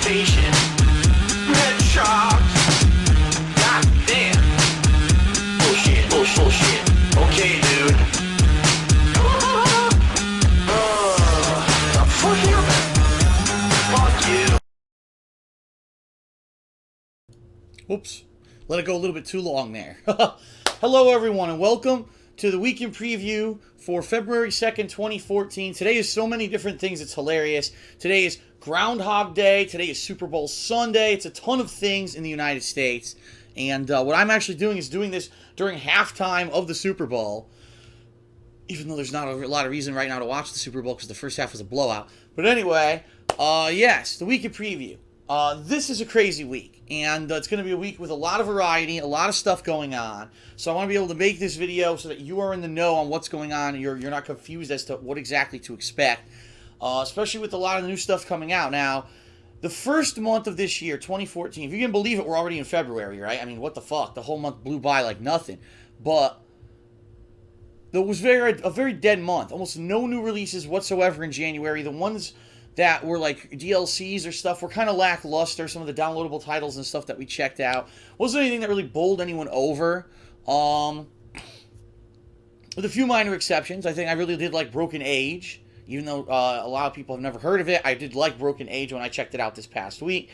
decapitation, headshot. God damn. Bullshit, bullshit. Okay, dude. Fuck you. Fuck you. Oops. Let it go a little bit too long there. Hello, everyone, and welcome to the weekend preview for February 2nd, 2014. Today is so many different things. It's hilarious. Today is Groundhog Day. Today is Super Bowl Sunday. It's a ton of things in the United States. And what I'm actually doing is doing this during halftime of the Super Bowl. Even though there's not a lot of reason right now to watch the Super Bowl because the first half was a blowout. But anyway, yes, the weekend preview. This is a crazy week, and it's going to be a week with a lot of variety, a lot of stuff going on. So I want to be able to make this video so that you are in the know on what's going on, and you're not confused as to what exactly to expect, especially with a lot of the new stuff coming out. Now, the first month of this year, 2014, if you can believe it, we're already in February, right? I mean, what the fuck? The whole month blew by like nothing. But it was a very dead month. Almost no new releases whatsoever in January. The ones that were like DLCs or stuff were kind of lackluster. Some of the downloadable titles and stuff that we checked out wasn't anything that really bowled anyone over. With a few minor exceptions. I think I really did like Broken Age, even though a lot of people have never heard of it. I did like Broken Age when I checked it out this past week.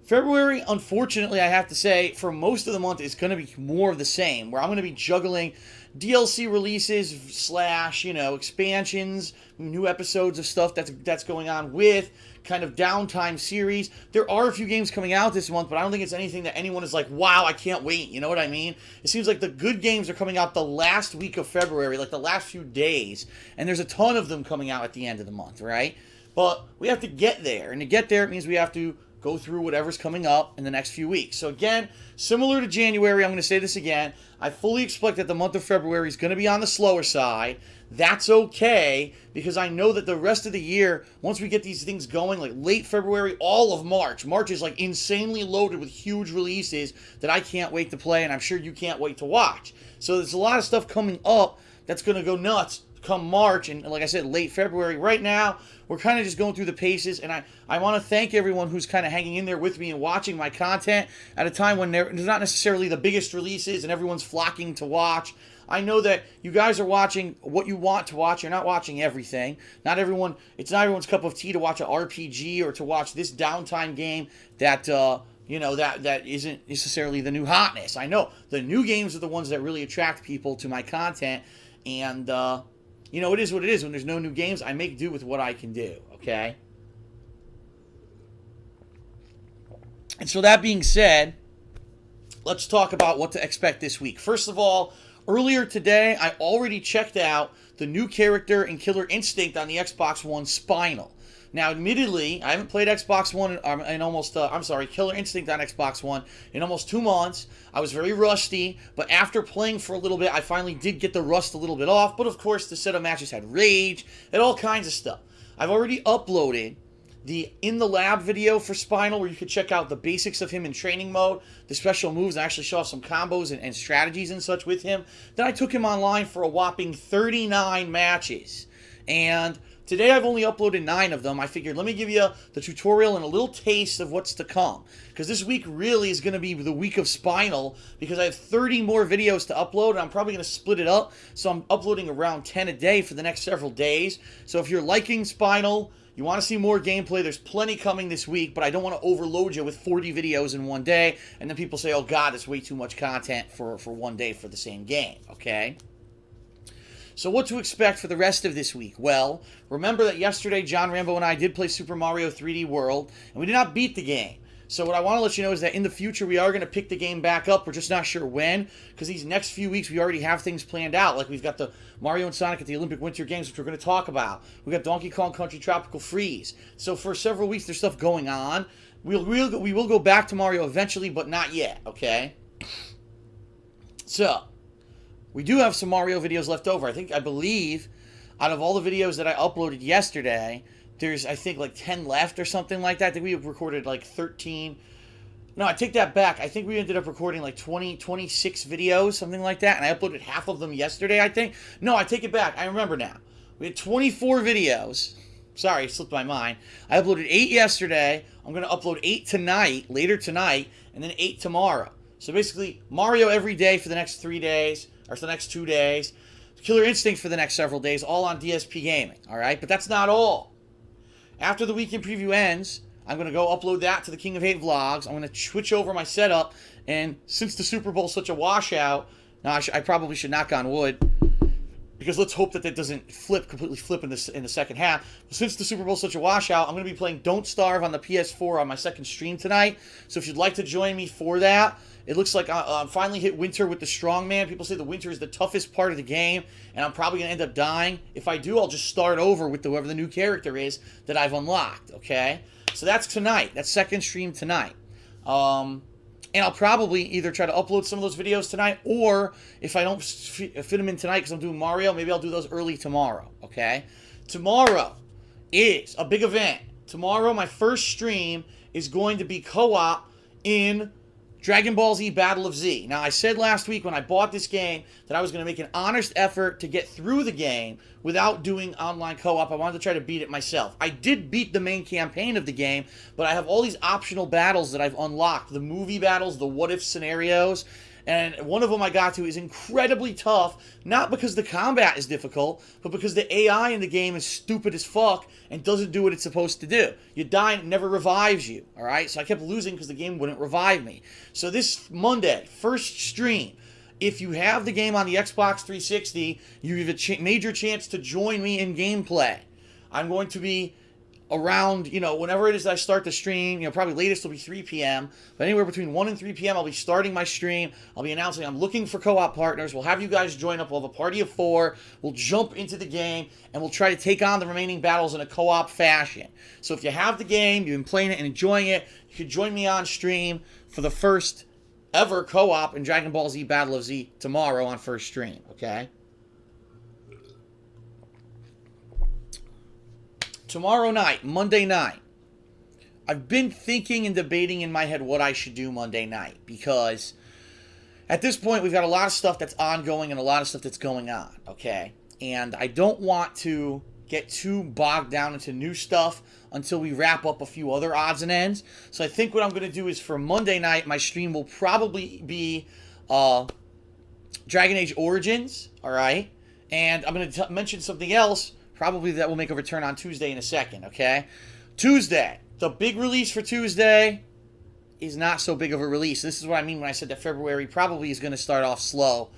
February, unfortunately, I have to say, for most of the month, is going to be more of the same, where I'm going to be juggling DLC releases / expansions, new episodes of stuff that's going on with kind of downtime series. There are a few games coming out this month, but I don't think it's anything that anyone is like, wow, I can't wait. You know what I mean? It seems like the good games are coming out the last week of February, like the last few days, and there's a ton of them coming out at the end of the month, right? But we have to get there, and to get there, it means we have to go through whatever's coming up in the next few weeks. So again, similar to January, I'm going to say this again, I fully expect that the month of February is going to be on the slower side. That's okay, because I know that the rest of the year, once we get these things going, like late February, all of March is like insanely loaded with huge releases that I can't wait to play, and I'm sure you can't wait to watch. So there's a lot of stuff coming up that's going to go nuts come March, and like I said, late February. Right now, we're kind of just going through the paces, and I want to thank everyone who's kind of hanging in there with me and watching my content at a time when there's not necessarily the biggest releases and everyone's flocking to watch. I know that you guys are watching what you want to watch. You're not watching everything. It's not everyone's cup of tea to watch an RPG or to watch this downtime game that that isn't necessarily the new hotness. I know the new games are the ones that really attract people to my content, and it is what it is. When there's no new games, I make do with what I can do, okay? And so that being said, let's talk about what to expect this week. First of all, earlier today, I already checked out the new character in Killer Instinct on the Xbox One, Spinal. Now, admittedly, I haven't played Xbox One Killer Instinct on Xbox One in almost 2 months. I was very rusty, but after playing for a little bit, I finally did get the rust a little bit off. But of course, the set of matches had rage and all kinds of stuff. I've already uploaded the In the Lab video for Spinal, where you can check out the basics of him in training mode, the special moves, and actually show off some combos and strategies and such with him. Then I took him online for a whopping 39 matches. And today I've only uploaded 9 of them. I figured, let me give you the tutorial and a little taste of what's to come. Because this week really is going to be the week of Spinal, because I have 30 more videos to upload, and I'm probably going to split it up. So I'm uploading around 10 a day for the next several days. So if you're liking Spinal, you want to see more gameplay, there's plenty coming this week, but I don't want to overload you with 40 videos in one day, and then people say, oh god, it's way too much content for one day for the same game, okay? So what to expect for the rest of this week? Well, remember that yesterday John Rambo and I did play Super Mario 3D World, and we did not beat the game. So what I want to let you know is that in the future we are going to pick the game back up. We're just not sure when, because these next few weeks we already have things planned out. Like we've got the Mario and Sonic at the Olympic Winter Games, which we're going to talk about. We've got Donkey Kong Country Tropical Freeze. So for several weeks there's stuff going on. We will go back to Mario eventually, but not yet, okay? So we do have some Mario videos left over. I believe, out of all the videos that I uploaded yesterday, there's, I think, like 10 left or something like that. I think we recorded like 13. No, I take that back. I think we ended up recording like 26 videos, something like that. And I uploaded half of them yesterday, I think. No, I take it back. I remember now. We had 24 videos. Sorry, it slipped my mind. I uploaded 8 yesterday. I'm going to upload 8 tonight, later tonight, and then 8 tomorrow. So basically, Mario every day for the next 3 days, or for the next 2 days. Killer Instinct for the next several days, all on DSP Gaming, alright? But that's not all. After the weekend preview ends, I'm going to go upload that to the King of Hate vlogs. I'm going to switch over my setup, and since the Super Bowl is such a washout, now I probably should knock on wood, because let's hope that doesn't completely flip in the second half. But since the Super Bowl is such a washout, I'm going to be playing Don't Starve on the PS4 on my second stream tonight. So if you'd like to join me for that, it looks like I finally hit winter with the strongman. People say the winter is the toughest part of the game, and I'm probably going to end up dying. If I do, I'll just start over with whoever the new character is that I've unlocked, okay? So that's tonight. That's second stream tonight. And I'll probably either try to upload some of those videos tonight, or if I don't fit them in tonight because I'm doing Mario, maybe I'll do those early tomorrow, okay? Tomorrow is a big event. Tomorrow, my first stream is going to be co-op in Dragon Ball Z Battle of Z. Now, I said last week when I bought this game that I was going to make an honest effort to get through the game without doing online co-op. I wanted to try to beat it myself. I did beat the main campaign of the game, but I have all these optional battles that I've unlocked. The movie battles, the what-if scenarios, and one of them I got to is incredibly tough, not because the combat is difficult, but because the AI in the game is stupid as fuck and doesn't do what it's supposed to do. You die and it never revives you, alright? So I kept losing because the game wouldn't revive me. So this Monday, first stream, if you have the game on the Xbox 360, you have a major chance to join me in gameplay. I'm going to be around, whenever it is that I start the stream, probably latest will be 3 p.m., but anywhere between 1 and 3 p.m., I'll be starting my stream. I'll be announcing I'm looking for co-op partners. We'll have you guys join up. We'll have a party of 4. We'll jump into the game, and we'll try to take on the remaining battles in a co-op fashion. So if you have the game, you've been playing it and enjoying it, you can join me on stream for the first ever co-op in Dragon Ball Z Battle of Z tomorrow on first stream, okay? Tomorrow night, Monday night, I've been thinking and debating in my head what I should do Monday night, because at this point we've got a lot of stuff that's ongoing and a lot of stuff that's going on, okay? And I don't want to get too bogged down into new stuff until we wrap up a few other odds and ends. So I think what I'm going to do is for Monday night, my stream will probably be Dragon Age Origins, alright? And I'm going to mention something else. Probably that will make a return on Tuesday in a second, okay? Tuesday. The big release for Tuesday is not so big of a release. This is what I mean when I said that February probably is going to start off slow.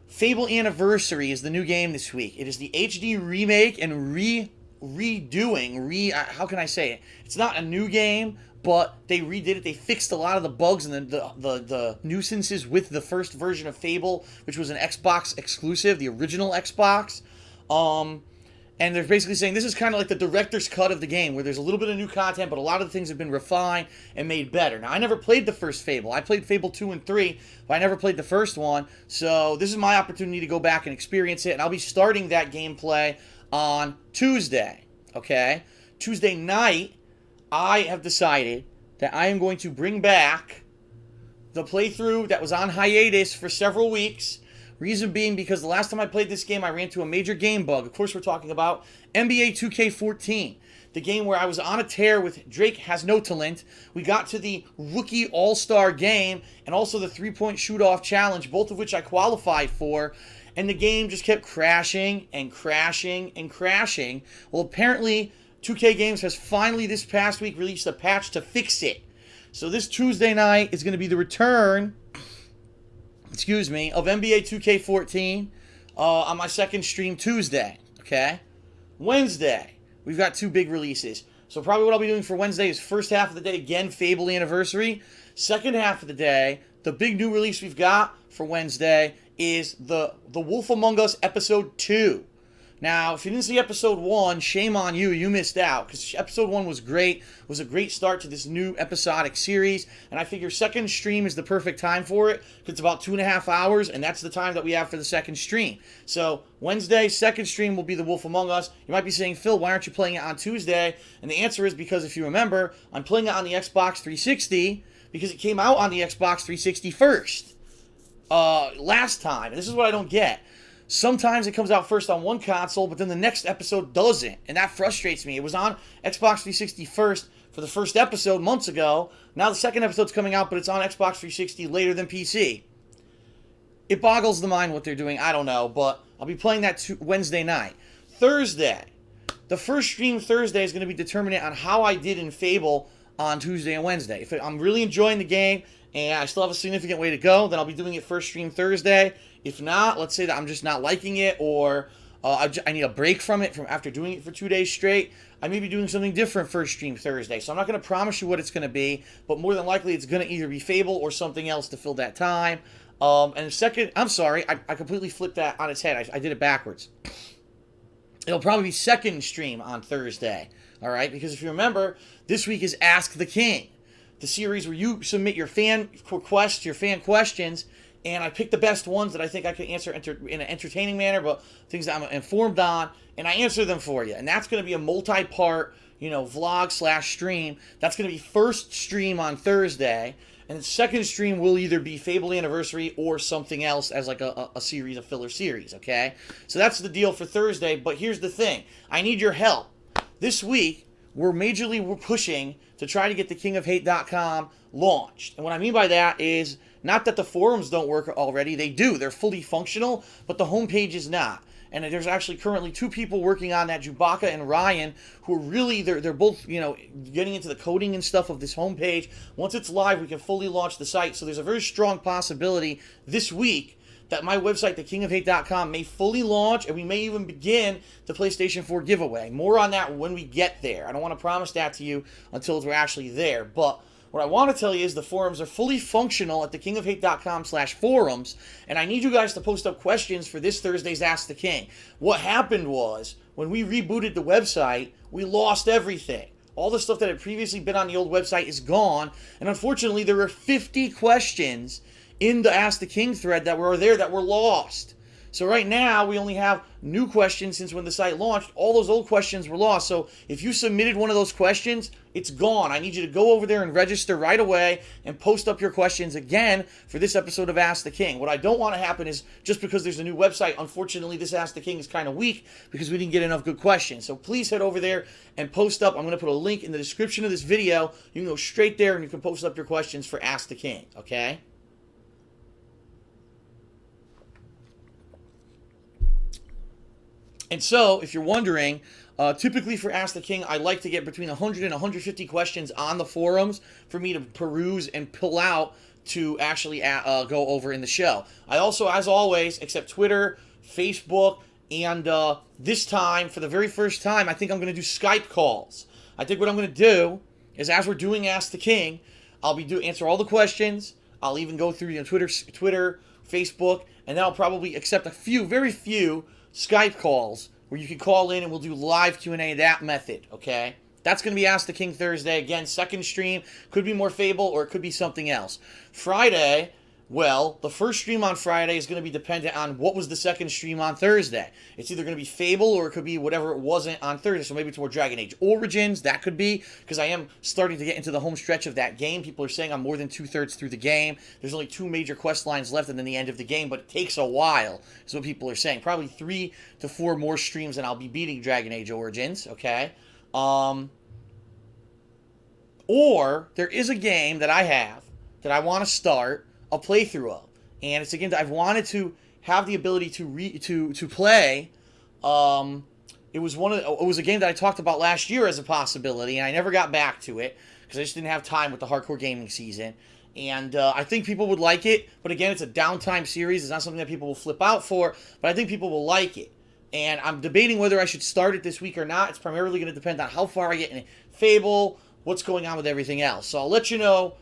Fable Anniversary is the new game this week. It is the HD remake and redoing. How can I say it? It's not a new game, but they redid it. They fixed a lot of the bugs and the nuisances with the first version of Fable, which was an Xbox exclusive, the original Xbox. And they're basically saying this is kind of like the director's cut of the game, where there's a little bit of new content, but a lot of the things have been refined and made better. Now, I never played the first Fable. I played Fable 2 and 3, but I never played the first one. So this is my opportunity to go back and experience it, and I'll be starting that gameplay on Tuesday, okay? Tuesday night, I have decided that I am going to bring back the playthrough that was on hiatus for several weeks. Reason being because the last time I played this game, I ran into a major game bug. Of course, we're talking about NBA 2K14, the game where I was on a tear with Drake Has No Talent. We got to the Rookie All-Star game and also the three-point shoot-off challenge, both of which I qualified for, and the game just kept crashing and crashing and crashing. Well, apparently, 2K Games has finally this past week released a patch to fix it. So this Tuesday night is going to be the return of NBA 2K14 on my second stream Tuesday, okay? Wednesday, we've got 2 big releases. So probably what I'll be doing for Wednesday is first half of the day, again, Fable Anniversary. Second half of the day, the big new release we've got for Wednesday is the Wolf Among Us Episode 2. Now, if you didn't see Episode 1, shame on you. You missed out, because Episode 1 was great. It was a great start to this new episodic series, and I figure second stream is the perfect time for it, because it's about 2.5 hours, and that's the time that we have for the second stream. So, Wednesday, second stream will be The Wolf Among Us. You might be saying, Phil, why aren't you playing it on Tuesday? And the answer is because, if you remember, I'm playing it on the Xbox 360, because it came out on the Xbox 360 first. Last time, and this is what I don't get. Sometimes it comes out first on one console, but then the next episode doesn't, and that frustrates me. It was on Xbox 360 first for the first episode months ago. Now the second episode's coming out, but it's on Xbox 360 later than PC. It boggles the mind what they're doing. I don't know, but I'll be playing that Wednesday night. Thursday. The first stream Thursday is going to be determinant on how I did in Fable on Tuesday and Wednesday. If I'm really enjoying the game and I still have a significant way to go, then I'll be doing it first stream Thursday. If not, let's say that I'm just not liking it, or I need a break from it from after doing it for 2 days straight, I may be doing something different first stream Thursday. So I'm not going to promise you what it's going to be, but more than likely it's going to either be Fable or something else to fill that time. And second, I'm sorry, I completely flipped that on its head. I did it backwards. It'll probably be second stream on Thursday, all right? Because if you remember, this week is Ask the King, the series where you submit your fan requests, your fan questions, and I pick the best ones that I think I can answer in an entertaining manner, but things that I'm informed on, and I answer them for you. And that's going to be a multi-part, vlog / stream. That's going to be first stream on Thursday, and the second stream will either be Fable Anniversary or something else as like a series, a filler series, okay? So that's the deal for Thursday, but here's the thing. I need your help. This week, we're pushing to try to get the kingofhate.com launched. And what I mean by that is not that the forums don't work already. They do. They're fully functional, but the homepage is not. And there's actually currently 2 people working on that, Chewbacca and Ryan, who are really, they're both, getting into the coding and stuff of this homepage. Once it's live, we can fully launch the site. So there's a very strong possibility this week that my website, thekingofhate.com, may fully launch, and we may even begin the PlayStation 4 giveaway. More on that when we get there. I don't want to promise that to you until we're actually there, but what I want to tell you is the forums are fully functional at thekingofhate.com/forums, and I need you guys to post up questions for this Thursday's Ask the King. What happened was, when we rebooted the website, we lost everything. All the stuff that had previously been on the old website is gone, and unfortunately there were 50 questions in the Ask the King thread that were lost. So right now, we only have new questions since when the site launched. All those old questions were lost. So if you submitted one of those questions, it's gone. I need you to go over there and register right away and post up your questions again for this episode of Ask the King. What I don't want to happen is, just because there's a new website, unfortunately, this Ask the King is kind of weak because we didn't get enough good questions. So please head over there and post up. I'm going to put a link in the description of this video. You can go straight there and you can post up your questions for Ask the King, okay? And so, if you're wondering, typically for Ask the King, I like to get between 100 and 150 questions on the forums for me to peruse and pull out to actually go over in the show. I also, as always, accept Twitter, Facebook, and this time, for the very first time, I think I'm going to do Skype calls. I think what I'm going to do is, as we're doing Ask the King, I'll answer all the questions. I'll even go through Twitter, Facebook, and then I'll probably accept very few Skype calls where you can call in and we'll do live Q&A that method, okay? That's going to be Ask the King Thursday. Again, second stream. Could be more Fable or it could be something else. Friday, well, the first stream on Friday is going to be dependent on what was the second stream on Thursday. It's either going to be Fable or it could be whatever it wasn't on Thursday. So maybe it's more Dragon Age Origins. That could be, because I am starting to get into the home stretch of that game. People are saying I'm more than 2/3 through the game. There's only 2 major quest lines left and then the end of the game, but it takes a while, is what people are saying. Probably 3 to 4 more streams and I'll be beating Dragon Age Origins, okay? Or there is a game that I have that I want to start a playthrough of, and it's a game that I've wanted to have the ability to play. It was a game that I talked about last year as a possibility, and I never got back to it because I just didn't have time with the hardcore gaming season. And I think people would like it, but again, it's a downtime series. It's not something that people will flip out for, but I think people will like it. And I'm debating whether I should start it this week or not. It's primarily going to depend on how far I get in Fable, what's going on with everything else. So I'll let you know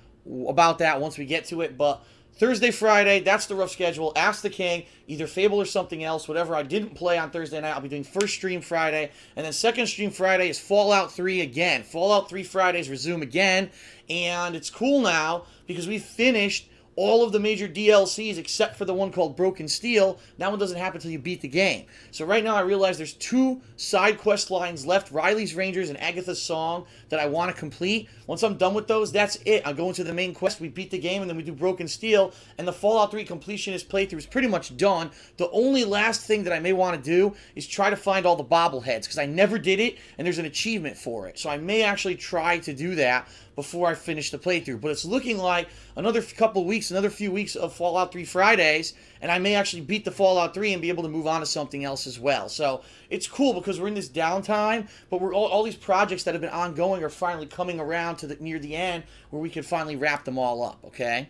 about that once we get to it, but Thursday, Friday, that's the rough schedule. Ask the King, either Fable or something else, whatever I didn't play on Thursday night, I'll be doing first stream Friday, and then second stream Friday is Fallout 3 again. Fallout 3 Fridays resume again, and it's cool now because we finished all of the major DLCs except for the one called Broken Steel. That one doesn't happen until you beat the game. So right now I realize there's 2 side quest lines left, Riley's Rangers and Agatha's Song, that I want to complete. Once I'm done with those, that's it. I'll go into the main quest, we beat the game, and then we do Broken Steel, and the Fallout 3 completionist playthrough is pretty much done. The only last thing that I may want to do is try to find all the bobbleheads, because I never did it, and there's an achievement for it. So I may actually try to do that before I finish the playthrough. But it's looking like another couple weeks, another few weeks of Fallout 3 Fridays, and I may actually beat the Fallout 3 and be able to move on to something else as well. So it's cool because we're in this downtime, but we're all these projects that have been ongoing are finally coming around to near the end where we can finally wrap them all up, okay?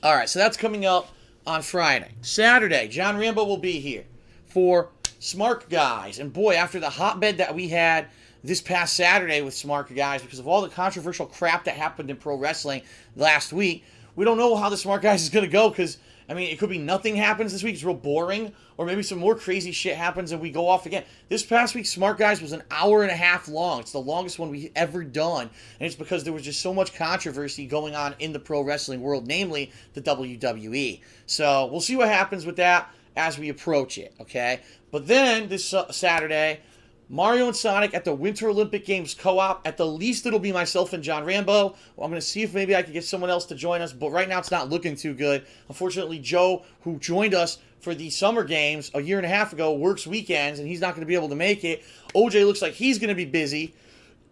All right, so that's coming up on Friday. Saturday, John Rambo will be here for Smart Guys. And boy, after the hotbed that we had this past Saturday with Smart Guys, because of all the controversial crap that happened in pro wrestling last week, we don't know how the Smart Guys is going to go, because, I mean, it could be nothing happens this week, it's real boring, or maybe some more crazy shit happens and we go off again. This past week, Smart Guys was an hour and a half long. It's the longest one we've ever done, and it's because there was just so much controversy going on in the pro wrestling world, namely the WWE. So we'll see what happens with that as we approach it, okay? But then, this Saturday, Mario and Sonic at the Winter Olympic Games co-op. At the least, it'll be myself and John Rambo. Well, I'm going to see if maybe I can get someone else to join us, but right now it's not looking too good. Unfortunately, Joe, who joined us for the Summer Games a year and a half ago, works weekends, and he's not going to be able to make it. OJ looks like he's going to be busy.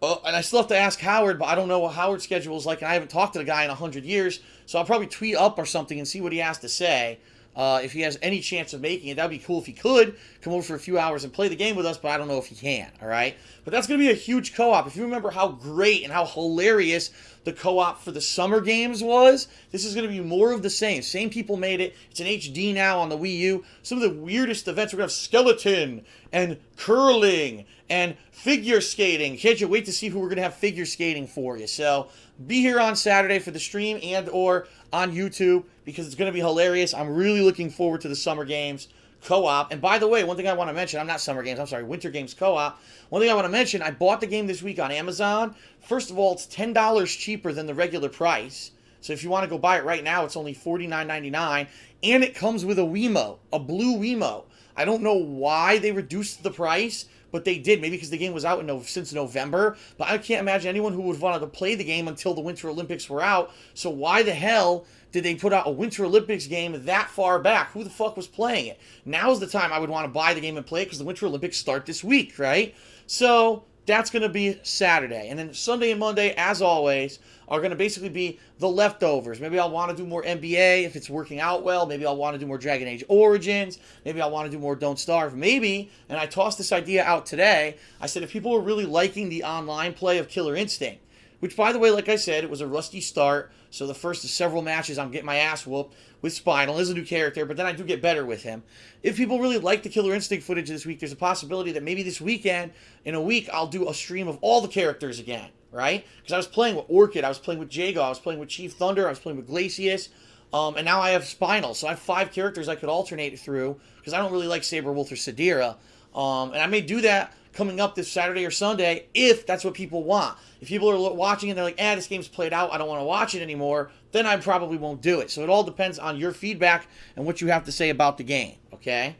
And I still have to ask Howard, but I don't know what Howard's schedule is like, and I haven't talked to the guy in 100 years, so I'll probably tweet up or something and see what he has to say. If he has any chance of making it, that'd be cool if he could come over for a few hours and play the game with us, but I don't know if he can, all right? But that's going to be a huge co-op. If you remember how great and how hilarious the co-op for the Summer Games was, this is going to be more of the same. Same people made it. It's in HD now on the Wii U. Some of the weirdest events. We're going to have skeleton and curling and figure skating. Can't you wait to see who we're going to have figure skating for you? So be here on Saturday for the stream and or on YouTube, because it's going to be hilarious. I'm really looking forward to the Summer Games co-op. And by the way, one thing I want to mention, I'm not Summer Games, I'm sorry, Winter Games co-op. One thing I want to mention, I bought the game this week on Amazon. First of all, it's $10 cheaper than the regular price. So if you want to go buy it right now, it's only $49.99. And it comes with a Wiimote, a blue Wiimote. I don't know why they reduced the price, but they did. Maybe because the game was out since November. But I can't imagine anyone who would want to play the game until the Winter Olympics were out. So why the hell did they put out a Winter Olympics game that far back? Who the fuck was playing it? Now's the time I would want to buy the game and play it, because the Winter Olympics start this week, right? So that's going to be Saturday. And then Sunday and Monday, as always, are going to basically be the leftovers. Maybe I'll want to do more NBA if it's working out well. Maybe I'll want to do more Dragon Age Origins. Maybe I'll want to do more Don't Starve. Maybe, and I tossed this idea out today, I said if people are really liking the online play of Killer Instinct, which, by the way, like I said, it was a rusty start. So the first of several matches, I'm getting my ass whooped with Spinal. He's a new character, but then I do get better with him. If people really like the Killer Instinct footage this week, there's a possibility that maybe this weekend, in a week, I'll do a stream of all the characters again, right? Because I was playing with Orchid, I was playing with Jago, I was playing with Chief Thunder, I was playing with Glacius, and now I have Spinal. So I have 5 characters I could alternate through, because I don't really like Saberwolf or Sadira. And I may do that coming up this Saturday or Sunday, if that's what people want. If people are watching and they're like, this game's played out, I don't want to watch it anymore, then I probably won't do it. So it all depends on your feedback and what you have to say about the game, okay?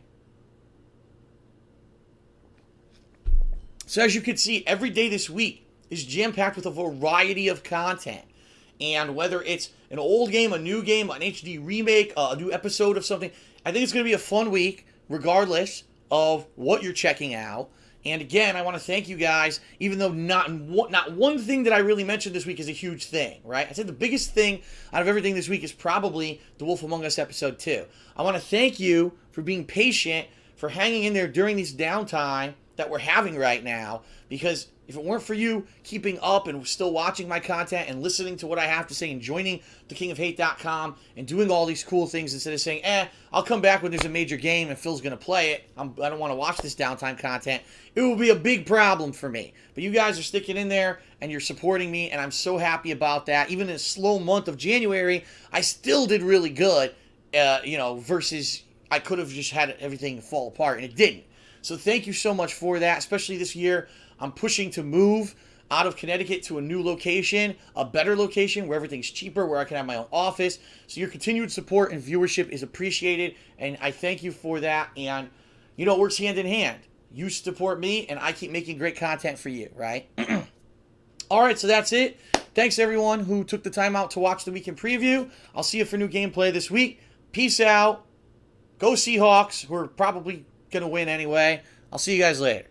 So as you can see, every day this week is jam-packed with a variety of content. And whether it's an old game, a new game, an HD remake, a new episode of something, I think it's going to be a fun week, regardless of what you're checking out. And again, I want to thank you guys, even though not one thing that I really mentioned this week is a huge thing, right? I said the biggest thing out of everything this week is probably The Wolf Among Us Episode 2. I want to thank you for being patient, for hanging in there during this downtime that we're having right now, because if it weren't for you keeping up and still watching my content and listening to what I have to say and joining thekingofhate.com and doing all these cool things instead of saying, I'll come back when there's a major game and Phil's going to play it, I don't want to watch this downtime content, it will be a big problem for me. But you guys are sticking in there and you're supporting me, and I'm so happy about that. Even in a slow month of January, I still did really good, versus I could have just had everything fall apart, and it didn't. So thank you so much for that, especially this year. I'm pushing to move out of Connecticut to a new location, a better location where everything's cheaper, where I can have my own office. So your continued support and viewership is appreciated, and I thank you for that. And, you know, it works hand in hand. You support me, and I keep making great content for you, right? All right, so that's it. Thanks, everyone who took the time out to watch the weekend preview. I'll see you for new gameplay this week. Peace out. Go Seahawks, who are probably going to win anyway. I'll see you guys later.